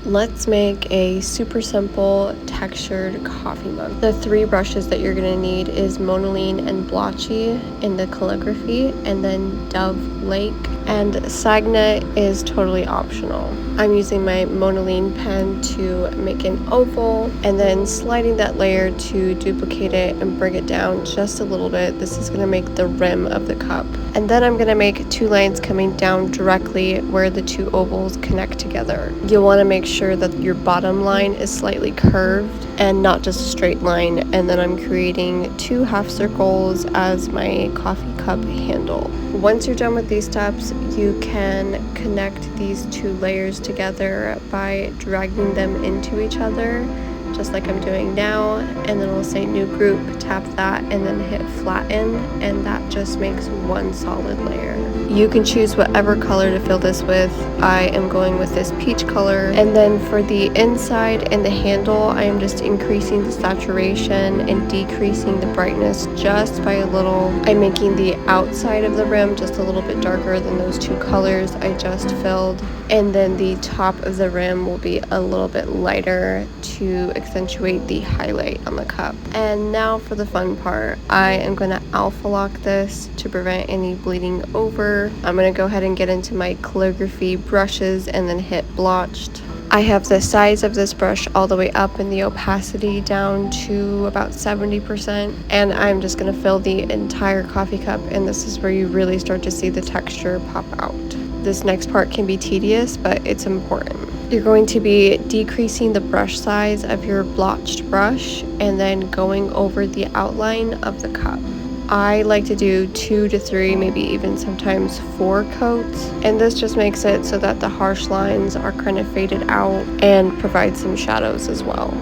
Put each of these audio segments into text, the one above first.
Let's make a super simple textured coffee mug. The three brushes that you're gonna need is Monoline and Blotchy in the calligraphy, and then Dove Lake, and Sagnet is totally optional. I'm using my Monoline pen to make an oval and then sliding that layer to duplicate it and bring it down just a little bit. This is gonna make the rim of the cup. And then I'm gonna make two lines coming down directly where the two ovals connect together. You'll wanna make sure that your bottom line is slightly curved and not just a straight line. And then I'm creating two half circles as my coffee cup handle. Once you're done with these steps, you can connect these two layers together by dragging them into each other, just like I'm doing now, and then we'll say new group, tap that, and then hit flatten, and that just makes one solid layer. You can choose whatever color to fill this with. I am going with this peach color. And then for the inside and the handle, I am just increasing the saturation and decreasing the brightness just by a little. I'm making the outside of the rim just a little bit darker than those two colors I just filled. And then the top of the rim will be a little bit lighter to accentuate the highlight on the cup. And now for the fun part, I am going to alpha lock this to prevent any bleeding over. I'm going to go ahead and get into my calligraphy brushes and then hit blotched. I have the size of this brush all the way up and the opacity down to about 70%, and I'm just going to fill the entire coffee cup, and this is where you really start to see the texture pop out. This next part can be tedious, but it's important. You're going to be decreasing the brush size of your blotched brush and then going over the outline of the cup. I like to do 2 to 3, maybe even sometimes 4 coats, and this just makes it so that the harsh lines are kind of faded out and provide some shadows as well.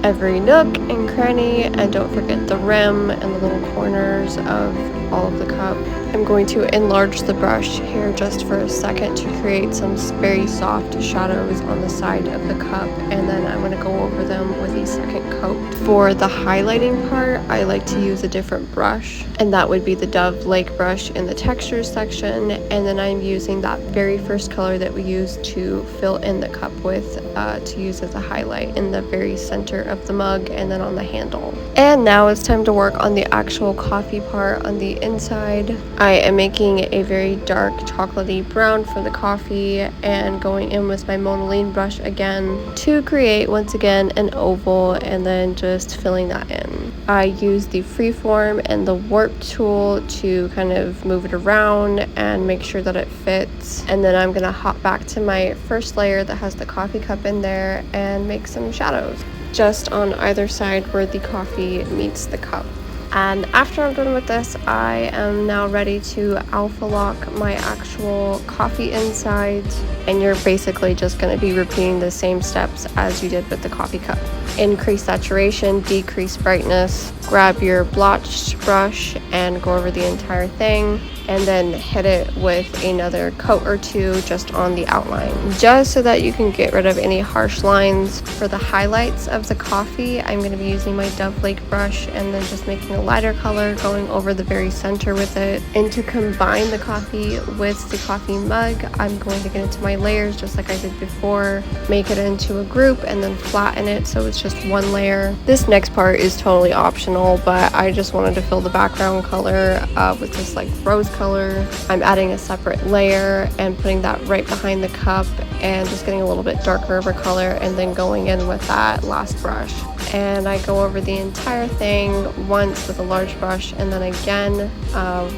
Every nook and cranny, and don't forget the rim and the little corners of all of the cup. I'm going to enlarge the brush here just for a second to create some very soft shadows on the side of the cup, and then I'm going to go over them with a second coat. For the highlighting part, I like to use a different brush, and that would be the Dove Lake brush in the textures section, and then I'm using that very first color that we used to fill in the cup with to use as a highlight in the very center of the mug and then on the handle. And now it's time to work on the actual coffee part on the inside. I am making a very dark chocolatey brown for the coffee and going in with my Monoline brush again to create once again an oval and then just filling that in. I use the freeform and the warp tool to kind of move it around and make sure that it fits. And then I'm gonna hop back to my first layer that has the coffee cup in there and make some shadows just on either side where the coffee meets the cup. And after I'm done with this, I am now ready to alpha lock my actual coffee insides. And you're basically just going to be repeating the same steps as you did with the coffee cup. Increase saturation, decrease brightness, grab your blotched brush and go over the entire thing, and then hit it with another coat or two just on the outline, just so that you can get rid of any harsh lines. For the highlights of the coffee, I'm going to be using my Dove Lake brush and then just making a lighter color going over the very center with it. And to combine the coffee with the coffee mug, I'm going to get into my layers just like I did before, make it into a group and then flatten it so it's just one layer. This next part is totally optional, but I just wanted to fill the background color with this like rose color. I'm adding a separate layer and putting that right behind the cup and just getting a little bit darker of a color and then going in with that last brush. And I go over the entire thing once with a large brush and then again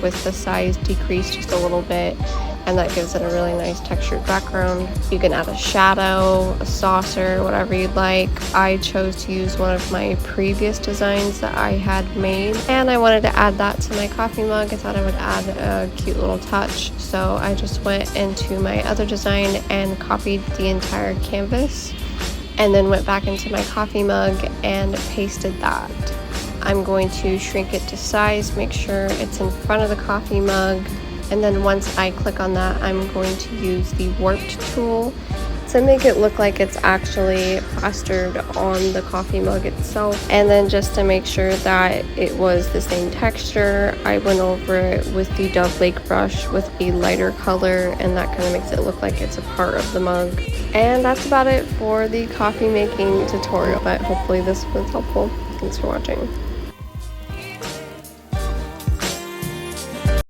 with the size decreased just a little bit, and that gives it a really nice textured background. You can add a shadow, a saucer, whatever you'd like. I chose to use one of my previous designs that I had made, and I wanted to add that to my coffee mug. I thought I would add a cute little touch, so I just went into my other design and copied the entire canvas, and then went back into my coffee mug and pasted that. I'm going to shrink it to size, make sure it's in front of the coffee mug, and then once I click on that, I'm going to use the warped tool to make it look like it's actually plastered on the coffee mug itself. And then just to make sure that it was the same texture, I went over it with the Dove Lake brush with a lighter color, and that kind of makes it look like it's a part of the mug. And that's about it for the coffee making tutorial, but hopefully this was helpful. Thanks for watching.